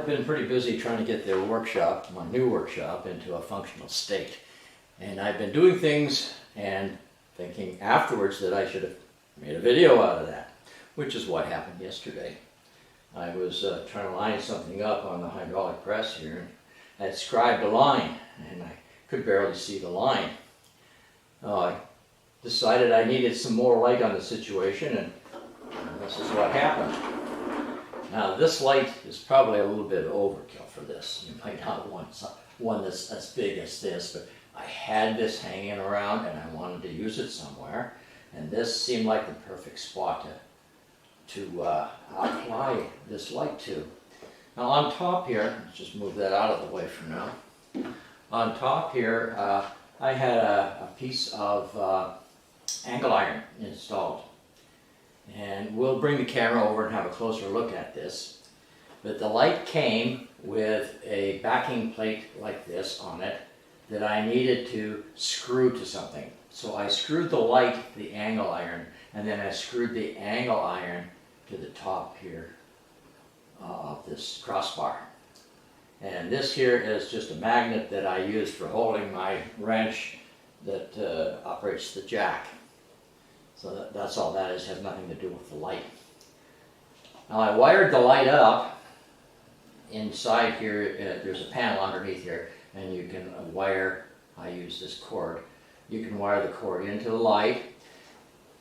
I've been pretty busy trying to get the workshop, my new workshop, into a functional state. And I've been doing things and thinking afterwards that I should have made a video out of that, which is what happened yesterday. I was trying to line something up on the hydraulic press here, and I had scribed a line, and I could barely see the line. I decided I needed some more light on the situation, and this is what happened. Now this light is probably a little bit overkill for this. You might not want one that's as big as this, but I had this hanging around and I wanted to use it somewhere, and this seemed like the perfect spot to apply this light to. Now on top here, let's just move that out of the way for now. On top here, I had a piece of angle iron installed. And we'll bring the camera over and have a closer look at this. But the light came with a backing plate like this on it that I needed to screw to something. So I screwed the light to the angle iron, and then I screwed the angle iron to the top here of this crossbar. And this here is just a magnet that I use for holding my wrench that operates the jack. So that's all that is, has nothing to do with the light. Now I wired the light up. Inside here, there's a panel underneath here, and you can wire, I use this cord, you can wire the cord into the light.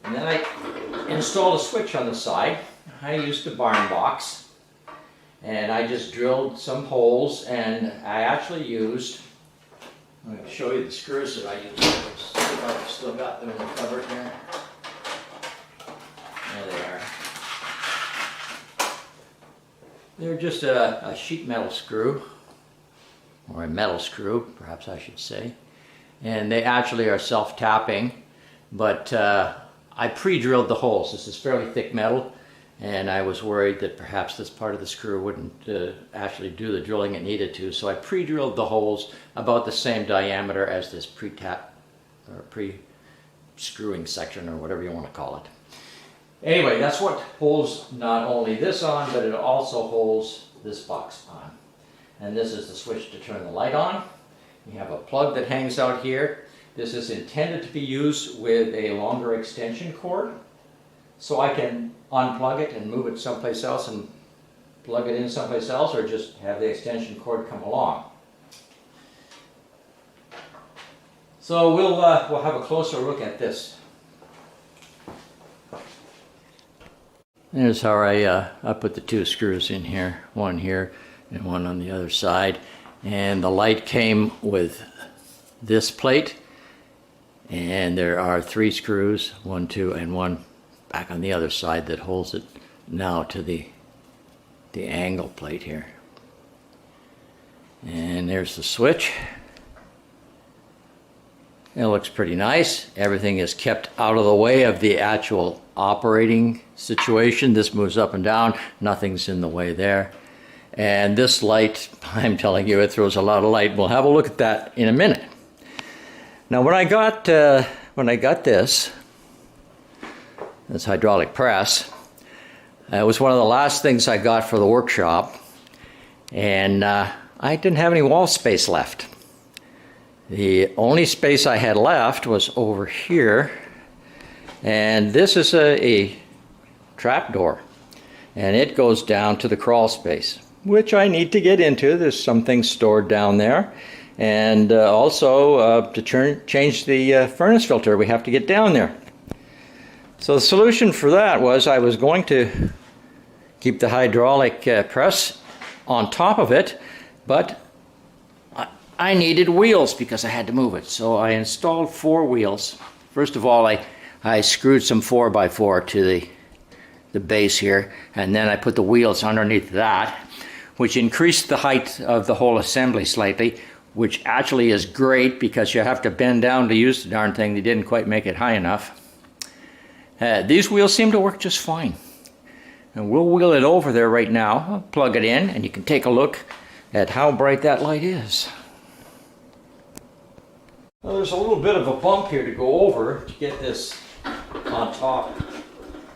And then I installed a switch on the side. I used a barn box, and I just drilled some holes, and I actually used, I'm going to show you the screws that I used. Let's see if I've still got them in the cupboard here. There they are. They're just a sheet metal screw, or a metal screw, perhaps I should say. And they actually are self-tapping, but I pre-drilled the holes. This is fairly thick metal, and I was worried that perhaps this part of the screw wouldn't actually do the drilling it needed to, so I pre-drilled the holes about the same diameter as this pre-tap, or pre-screwing section, or whatever you want to call it. Anyway, that's what holds not only this on, but it also holds this box on. And this is the switch to turn the light on. You have a plug that hangs out here. This is intended to be used with a longer extension cord, so I can unplug it and move it someplace else and plug it in someplace else, or just have the extension cord come along. So we'll have a closer look at this. Here's how I put the two screws in here, one here and one on the other side. And the light came with this plate, and there are 3 screws, 1, 2, and 1 back on the other side that holds it now to the angle plate here. And there's the switch. It looks pretty nice. Everything is kept out of the way of the actual operating situation. This moves up and down. Nothing's in the way there. And this light, I'm telling you, it throws a lot of light. We'll have a look at that in a minute. Now, when I got this hydraulic press, it was one of the last things I got for the workshop, and I didn't have any wall space left. The only space I had left was over here, and this is a trap door, and it goes down to the crawl space, which I need to get into. There's some things stored down there, and also to change the furnace filter, we have to get down there. So the solution for that was I was going to keep the hydraulic press on top of it, but I needed wheels because I had to move it. So I installed 4 wheels. First of all, I screwed some 4x4 to the base here, and then I put the wheels underneath that, which increased the height of the whole assembly slightly, which actually is great because you have to bend down to use the darn thing. They didn't quite make it high enough. These wheels seem to work just fine. And we'll wheel it over there right now. I'll plug it in, and you can take a look at how bright that light is. Well, there's a little bit of a bump here to go over to get this on top,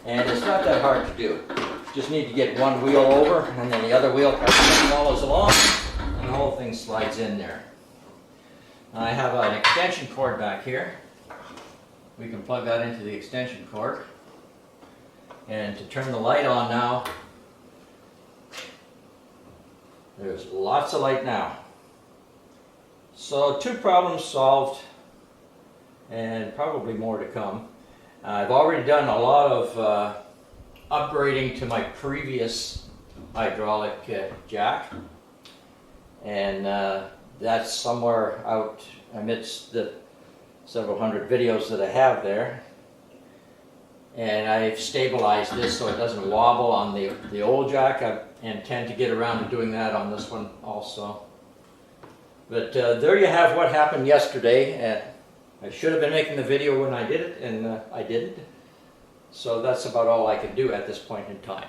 and it's not that hard to do. Just need to get one wheel over, and then the other wheel follows along, and the whole thing slides in there. I have an extension cord back here. We can plug that into the extension cord. And to turn the light on now, there's lots of light now. So 2 problems solved, and probably more to come. I've already done a lot of upgrading to my previous hydraulic jack, and that's somewhere out amidst the several hundred videos that I have there. And I've stabilized this so it doesn't wobble on the old jack. I intend to get around to doing that on this one also. But there you have what happened yesterday. I should have been making the video when I did it, and I didn't. So that's about all I can do at this point in time.